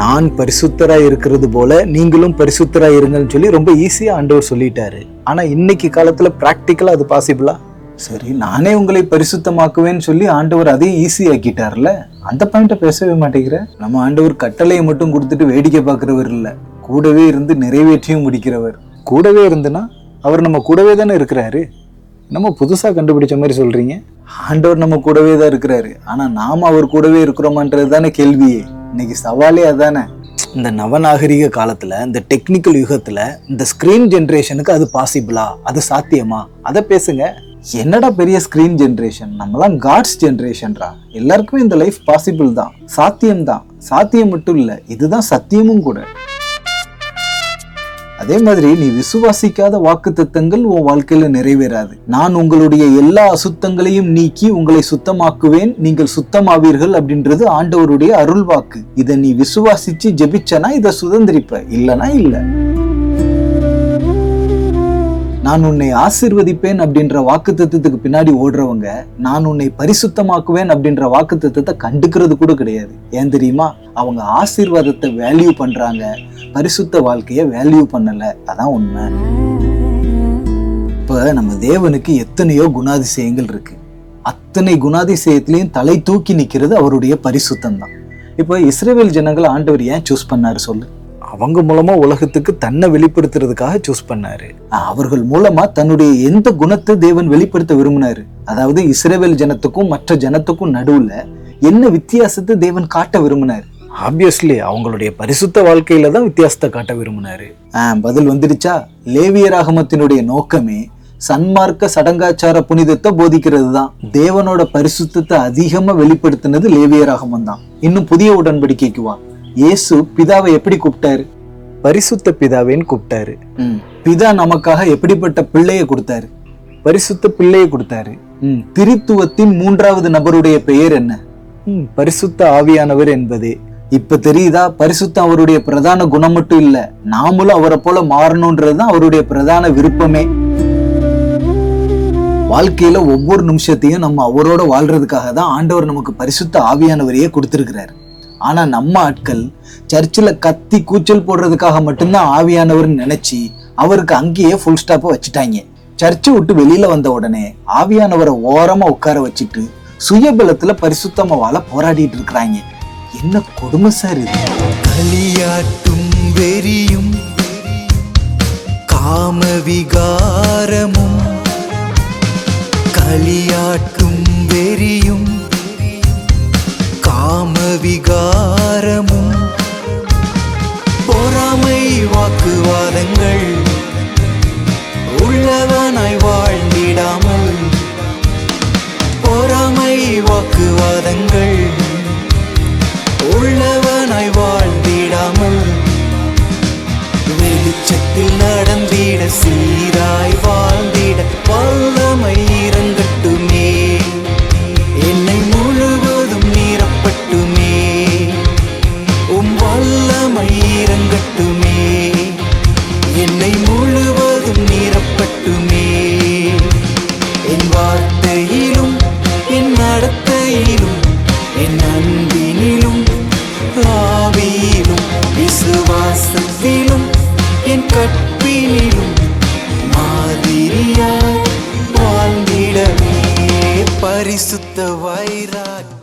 நான் பரிசுத்தராய் இருக்கிறது போல நீங்களும் பரிசுத்தராய் இருங்கன்னு சொல்லி ரொம்ப ஈஸியா ஆண்டவர் சொல்லிட்டாரு. ஆனா இன்னைக்கு காலத்துல பிராக்டிக்கலா அது பாசிபிளா? சரி, நானே உங்களை பரிசுத்தமாக்குவேன்னு சொல்லி ஆண்டவர் அதையும் ஈஸி ஆக்கிட்டார்ல. அந்த பாயிண்ட பேசவே மாட்டேங்கிற. நம்ம ஆண்டவர் கட்டளையை மட்டும் கொடுத்துட்டு வேடிக்கை பார்க்கிறவர் இல்ல, கூடவே இருந்து நிறைவேற்றியும் முடிக்கிறவர். கூடவே இருந்துன்னா அவர் நம்ம கூடவே தானே இருக்கிறாரு. நம்ம புதுசா கண்டுபிடிச்ச மாதிரி சொல்றீங்க. ஆண்டவர் நம்ம கூடவே தான் இருக்கிறாரு, ஆனா நாம அவர் கூடவே இருக்கிறோமான்றது தானே கேள்வியே. இன்னைக்கு சவாலே அதானே. இந்த நவநாகரிக காலத்துல, இந்த டெக்னிக்கல் யுகத்துல, இந்த ஸ்கிரீன் ஜென்ரேஷனுக்கு அது பாசிபிளா? அது சாத்தியமா? அதை பேசுங்க. என்னடா பெரிய ஸ்கிரீன் ஜென்ரேஷன், நம்மலாம் காட்ஸ் ஜென்ரேஷன்ரா. எல்லாருக்குமே இந்த லைஃப் பாசிபிள் தான், சாத்தியம் தான். சாத்தியம் மட்டும் இல்ல, இதுதான் சத்தியமும் கூட. அதே மாதிரி நீ விசுவாசிக்காத வாக்குத்தத்தங்கள் உன் வாழ்க்கையில நிறைவேறாது. நான் உங்களுடைய எல்லா அசுத்தங்களையும் நீக்கி உங்களை சுத்தமாக்குவேன், நீங்கள் சுத்தமாவீர்கள் அப்படின்றது ஆண்டவருடைய அருள் வாக்கு. இதை நீ விசுவாசிச்சு ஜெபிச்சனா இதை சுதந்திரிப்ப, இல்லனா இல்ல. நான் உன்னை ஆசீர்வதிப்பேன் அப்படின்ற வாக்குத்தத்தத்துக்கு பின்னாடி ஓடுறவங்க நான் உன்னை பரிசுத்தமாக்குவேன் அப்படின்ற வாக்குத்தத்தத்தை கண்டுக்கிறது கூட கிடையாது. ஏன் தெரியுமா? அவங்க ஆசீர்வாதத்தை வேல்யூ பண்றாங்க, பரிசுத்த வாழ்க்கைய வேல்யூ பண்ணல. அதான் உண்மை. இப்ப நம்ம தேவனுக்கு எத்தனையோ குணாதிசயங்கள் இருக்கு. அத்தனை குணாதிசயத்திலையும் தலை தூக்கி நிக்கிறது அவருடைய பரிசுத்தம் தான். இப்ப இஸ்ரவேல் ஜனங்கள் ஆண்டவர் ஏன் சூஸ் பண்ணாரு சொல்லு? அவங்க மூலமா உலகத்துக்கு தன்னை வெளிப்படுத்துறதுக்காக சூஸ் பண்ணாரு. அவர்கள் மூலமா தன்னுடைய எந்த குணத்தை தேவன் வெளிப்படுத்த விரும்பினாரு? அதாவது இஸ்ரவேல் ஜனத்துக்கும் மற்ற ஜனத்துக்கும் நடுவுல என்ன வித்தியாசத்தை தேவன் காட்ட விரும்பினாரு? ஆப்வியஸ்லி அவங்களுடைய பரிசுத்த வாழ்க்கையில தான் வித்தியாசத்தை காட்ட விரும்பினாரு. பதில் வந்துடுச்சா? லேவியராகமத்தினுடைய நோக்கமே சன்மார்க்க சடங்காச்சார புனிதத்தை போதிக்கிறது தான். தேவனோட பரிசுத்தத்தை அதிகமா வெளிப்படுத்தினது லேவியராகமம் தான். இன்னும் புதிய உடன்படிக்கைக்கு வா. இயேசு பிதாவை எப்படி கூப்பிட்டாரு? பரிசுத்த பிதாவேன்னு கூப்பிட்டாரு. பிதா நமக்காக எப்படிப்பட்ட பிள்ளையை கொடுத்தாரு? பரிசுத்த பிள்ளையை கொடுத்தாரு. திரித்துவத்தின் மூன்றாவது நபருடைய பெயர் என்ன? பரிசுத்த ஆவியானவர் என்பதே. இப்ப தெரியுதா? பரிசுத்தம் அவருடைய பிரதான குணம் மட்டும் இல்ல, நாமளும் அவரை போல மாறணும்ன்றதுதான் அவருடைய பிரதான விருப்பமே. வாழ்க்கையில ஒவ்வொரு நிமிஷத்தையும் நம்ம அவரோட வாழ்றதுக்காக தான் ஆண்டவர் நமக்கு பரிசுத்த ஆவியானவரையே கொடுத்திருக்கிறாரு. ஆனா நம்ம ஆட்கள் சர்ச்சில் கத்தி கூச்சல் போடுறதுக்காக மட்டும்தான் ஆவியானவர்னு நினைச்சு அவருக்கு அங்கேயே ஃபுல் ஸ்டாப்பை வச்சுட்டாங்க. சர்ச்சை விட்டு வெளியில வந்த உடனே ஆவியானவரை ஓரமா உட்கார வச்சுட்டு சுயபலத்துல பரிசுத்தமா வாழ போராடிட்டு இருக்கிறாங்க. என்ன கொடுமை சார் இது! களியாட்டும் வெறியும் காம விகாரமும், களியாட்டும் வெறியும் காம விகாரமும், பொறாமை வாக்குவாதங்கள், உள்ளவனாய் வாழ்ந்திடாமல், பொறாமை வாக்குவாதங்கள், உள்ளவனாய் வாழ்ந்திடாமல், வெளிச்சத்தில் நடந்திட, சீராய் வாழ்ந்திட வல்லமை இறங்கட்டுமே. என்னை முழுவதும் நீரப்பட்டுமே, உம் வல்லமை இறங்கட்டுமே. என்னை முழுவதும் நீரப்பட்டுமே. என் வார்த்தையிலும் என் நடத்தையிலும் என் அன்பினிலும் ஆவியிலும் விசுவாசத்திலும் என் கற்பினிலும் மாதிரியாய் வாழ்ந்திடவே பரிசுத்த வைராக்கியம்.